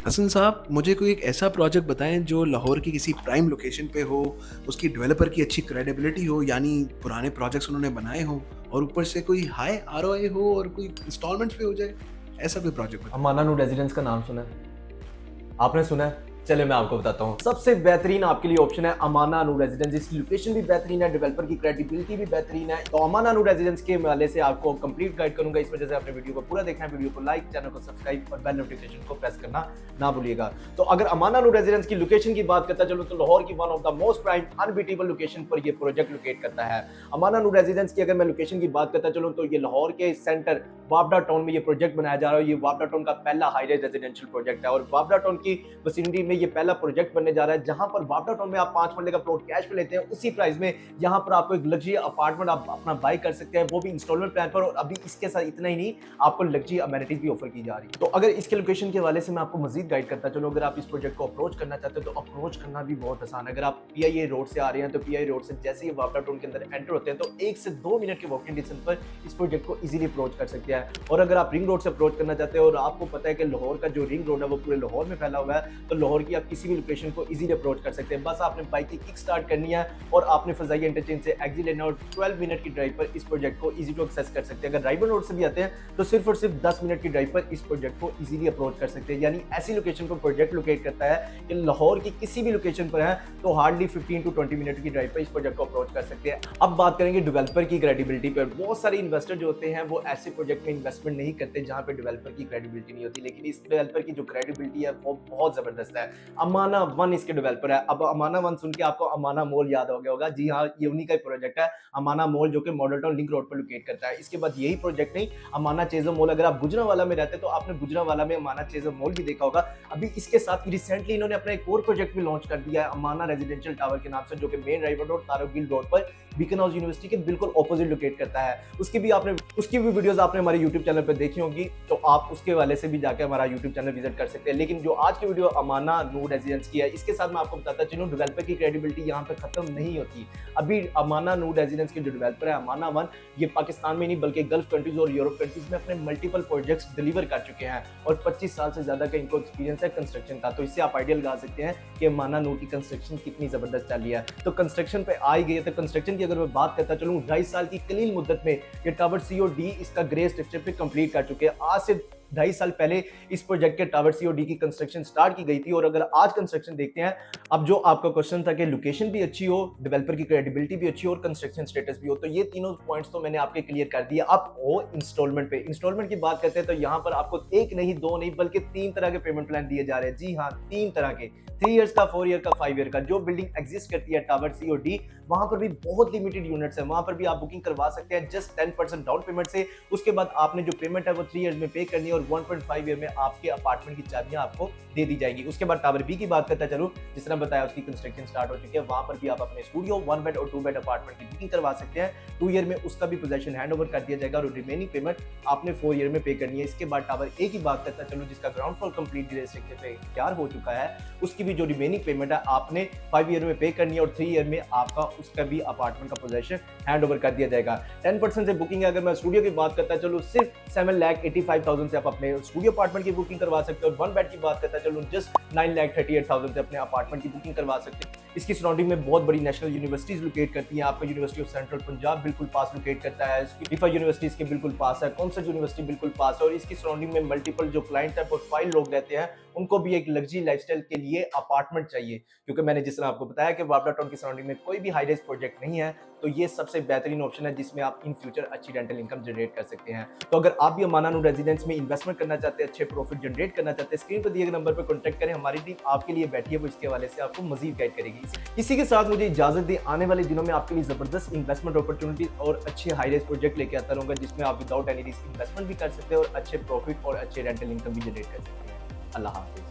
हसन साहब, मुझे कोई एक ऐसा प्रोजेक्ट बताएँ जो लाहौर की किसी प्राइम लोकेशन पे हो, उसकी डेवलपर की अच्छी क्रेडिबिलिटी हो, यानी पुराने प्रोजेक्ट्स उन्होंने बनाए हों और ऊपर से कोई हाई आरओआई हो और कोई इंस्टॉलमेंट्स पे हो जाए, ऐसा कोई प्रोजेक्ट बताएँ। अमाना नूर रेजिडेंस का नाम सुना है? आपने सुना है? चलिए मैं आपको बताता हूँ। सबसे बेहतरीन आपके लिए ऑप्शन है अमाना नूर रेजिडेंस। इसकी लोकेशन भी बेहतरीन है, डेवलपर की क्रेडिबिलिटी भी बेहतरीन है। तो अमाना नूर रेजिडेंस के हवाले से आपको कंप्लीट गाइड करूंगा। इस वजह से आपने वीडियो को पूरा देखना है, वीडियो को लाइक, चैनल को सब्सक्राइब और बेल नोटिफिकेशन को प्रेस करना ना भूलिएगा। तो अगर अमाना नूर रेजिडेंस की लोकेशन की बात करता चलो तो लाहौर की one of the most prime unbeatable location पर यह प्रोजेक्ट लोकेट करता है। अमाना नूर रेजिडेंस की अगर मैं लोकेशन की बात करता चलूं तो ये लाहौर के सेंटर वापडा टाउन में ये प्रोजेक्ट बनाया जा रहा है। ये वापडा टाउन का पहला हाई राइज रेजिडेंशियल प्रोजेक्ट है और वापडा टाउन की विसिनिटी में ये पहला प्रोजेक्ट बनने जा रहा है, जहां पर वापडा टाउन में आप 5 मरले का प्लॉट कैश पे लेते हैं, उसी प्राइस में यहां पर आपको एक लग्जरी अपार्टमेंट आप अपना बाय कर सकते हैं, वो भी इंस्टॉलमेंट प्लान पर। और अभी इसके साथ इतना ही नहीं, आपको लग्जरी अमेनिटीज भी ऑफर की जा रही है। तो अगर इसके लोकेशन के हवाले से मैं आपको मजीद गाइड करता चलो, अगर आप इस प्रोजेक्ट को अप्रोच करना चाहते हो तो अप्रोच करना भी बहुत आसान है। अगर आप पीआईए रोड से आ रहे हैं तो पीआईए रोड से जैसे ही वापडा टाउन के अंदर एंटर होते हैं तो 1 से 2 मिनट के वॉकिंग डिस्टेंस पर इस प्रोजेक्ट को इजीली अप्रोच कर सकते हैं। और अगर आप रिंग रोड से अप्रोच करना चाहते हो और आपको पता है कि लाहौर का जो रिंग रोड है वो पूरे लाहौर में फैला हुआ है, तो लाहौर की आप किसी भी लोकेशन को इजीली अप्रोच कर सकते हैं। बस आपने बाइक की किक स्टार्ट करनी है और आपने फजाइया इंटरचेंज से एग्जिट लेना और 12 मिनट की ड्राइव पर इस प्रोजेक्ट को इजी टू एक्सेस कर सकते हैं। अगर राइबन रोड से भी आते हैं तो सिर्फ और सिर्फ 10 मिनट की ड्राइव पर इस प्रोजेक्ट को इजीली अप्रोच कर सकते हैं। यानी ऐसी लोकेशन पर प्रोजेक्ट लोकेट करता है कि लाहौर की किसी भी लोकेशन पर है तो हार्डली 15 टू 20 मिनट की ड्राइव पर इस प्रोजेक्ट को अप्रोच कर सकते हैं। अब बात करेंगे डेवलपर की क्रेडिबिलिटी पर। बहुत सारे इन्वेस्टर जो होते हैं वो ऐसे प्रोजेक्ट में इन्वेस्टमेंट नहीं करते जहां पे डेवलपर की क्रेडिबिलिटी नहीं होती, लेकिन इस डेवलपर की जो क्रेडिबिलिटी है वो बहुत जबरदस्त है। अमाना वन इसके डेवलपर है। अब अमाना वन सुन के आपको अमाना मॉल याद हो गया होगा। जी हाँ, ये उन्हीं का प्रोजेक्ट है, अमाना मॉल, जो कि मॉडल टाउन लिंक रोड पर लोकेट करता है। इसके बाद यही प्रोजेक्ट नहीं, अमाना चेजो मॉल, अगर आप गुजरावाला में रहते हैं तो आपने गुजरावाला में अमाना चेजो मॉल भी देखा होगा। अभी इसके साथ रिसेंटली इन्होंने अपना एक और प्रोजेक्ट भी लॉन्च कर दिया है अमाना रेजिडेंशियल टावर के नाम से, जो कि मेन राइवर रोड तारोगिल रोड पर बीकन हाउस यूनिवर्सिटी के बिल्कुल ऑपोजिट लोकेट करता है। उसकी भी वीडियोस आपने हमारे यूट्यूब चैनल पर देखी होंगी, तो आप उसके वाले से भी जाकर हमारा यूट्यूब चैनल विजिट कर सकते हैं। लेकिन जो आज की वीडियो अमाना नूर रेजिडेंस की है, इसके साथ मैं आपको बताता चलूं डेवलपर की क्रेडिबिलिटी यहाँ पे खत्म नहीं होती। अभी अमाना नूर रेजिडेंस के जो डेवलपर है अमाना वन, ये पाकिस्तान में नहीं बल्कि गल्फ कंट्रीज और यूरोप कंट्रीज में अपने मल्टीपल प्रोजेक्ट्स डिलीवर कर चुके हैं और 25 साल से ज्यादा का इनको एक्सपीरियंस है कंस्ट्रक्शन का। तो इससे आप आइडिया लगा सकते हैं कि अमाना नूर की कंस्ट्रक्शन कितनी जबरदस्त चल रही है। तो कंस्ट्रक्शन पे आ ही गई है, तो कंस्ट्रक्शन की अगर मैं बात करता चलूं, 2.5 साल की कलील मुद्दत में ये टावर सीओडी इसका ग्रे स्ट्रक्चर पे कंप्लीट कर चुके हैं। आज से 2.5 साल पहले इस प्रोजेक्ट के टावर सीओडी की कंस्ट्रक्शन स्टार्ट की गई थी। और अगर आज कंस्ट्रक्शन देखते हैं, अब जो आपका क्वेश्चन था कि लोकेशन भी अच्छी हो, डेवलपर की क्रेडिबिलिटी भी अच्छी हो और कंस्ट्रक्शन स्टेटस भी हो, तो ये तीनों पॉइंट्स तो मैंने आपके क्लियर कर दिया। अब हो इंस्टॉलमेंट पे। इंस्टॉलमेंट की बात करते हैं तो यहाँ पर आपको एक नहीं, दो नहीं, बल्कि 3 तरह के पेमेंट प्लान दिए जा रहे हैं। जी हाँ, 3 तरह के, 3 इयर्स का, 4 ईयर का, 5 ईयर का। जो बिल्डिंग एग्जिस्ट करती है टावर सीओडी, वहां पर भी बहुत लिमिटेड यूनिट्स है, वहां पर भी आप बुकिंग करवा सकते हैं जस्ट 10% डाउन पेमेंट से। उसके बाद आपने जो पेमेंट है वो 3 इयर्स में पे करनी है और 1.5 ईयर में आपके अपार्टमेंट की चाबियां आपको दे दी जाएगी। उसके बाद टावर बी की बात करता चलूं, जिस तरह बताया उसकी कंस्ट्रक्शन स्टार्ट हो चुकी है, वहां पर भी आप अपने स्टूडियो 1 बेड और 2 बेड अपार्टमेंट की बुकिंग करवा सकते हैं। 2 ईयर में उसका भी पोजेशन हैंड ओवर कर दिया जाएगा और रिमेनिंग पेमेंट आपने 4 ईयर में पे करनी है। इसके बाद टावर ए की बात करता चलूं, जिसका ग्राउंड फ्लोर कंप्लीट स्ट्रक्चर पे तैयार हो चुका है, उसकी भी जो रिमेनिंग पेमेंट है आपने 5 ईयर में पे करनी है और 3 ईयर में आपका उसका भी अपार्टमेंट का पोजेशन हैंड ओवर कर दिया जाएगा। 10% से बुकिंग है। अगर मैं स्टूडियो की बात करता चलूं, सिर्फ 7,85,000 से आप अपने स्टूडियो अपार्टमेंट की बुकिंग करवा सकते हो। और 1 बेड की बात करता चलूं, जस्ट 9,38,000 से अपने अपार्टमेंट की बुकिंग करवा सकते हैं। इसकी सराउंडिंग में बहुत बड़ी नेशनल यूनिवर्सिटीज लोकेट करती हैं। आपका यूनिवर्सिटी ऑफ सेंट्रल पंजाब बिल्कुल पास लोकेट करता है, इसकी रिफा यूनिवर्सिटी इसके बिल्कुल पास है, कॉन्सर्ट यूनिवर्सिटी बिल्कुल पास है। और इसकी सराउंडिंग में मल्टीपल जो क्लाइंट है, प्रोफाइल लोग रहते हैं, उनको भी एक लग्जरी लाइफस्टाइल के लिए अपार्टमेंट चाहिए। क्योंकि मैंने जिस तरह आपको बताया कि वापडा टाउन की सराउंडिंग में कोई भी हाई राइज प्रोजेक्ट नहीं है, तो ये सबसे बेहतरीन ऑप्शन है जिसमें आप इन फ्यूचर अच्छी रेंटल इनकम जनरेट कर सकते हैं। तो अगर आप भी अमाना नूर रेजिडेंस में इन्वेस्टमेंट करना चाहते हैं, अच्छे प्रॉफिट जनरेट करना चाहते हैं, स्क्रीन पर दिए गए नंबर पर कॉन्टैक्ट करें। हमारी टीम आपके लिए बैठी है, वो इसके हवाले से आपको मजीद गाइड करेगी। इसी के साथ मुझे इजाजत दें, आने वाले दिनों में आपके लिए जबरदस्त इन्वेस्टमेंट अपॉर्चुनिटी और अच्छे हाई राइज प्रोजेक्ट लेके आता रहूंगा, जिसमें आप विदाउट एनी रिस्क इन्वेस्टमेंट भी कर सकते हैं और अच्छे प्रॉफिट और अच्छे रेंटल इनकम भी जनरेट कर सकते हैं। अल्लाह हाफिज।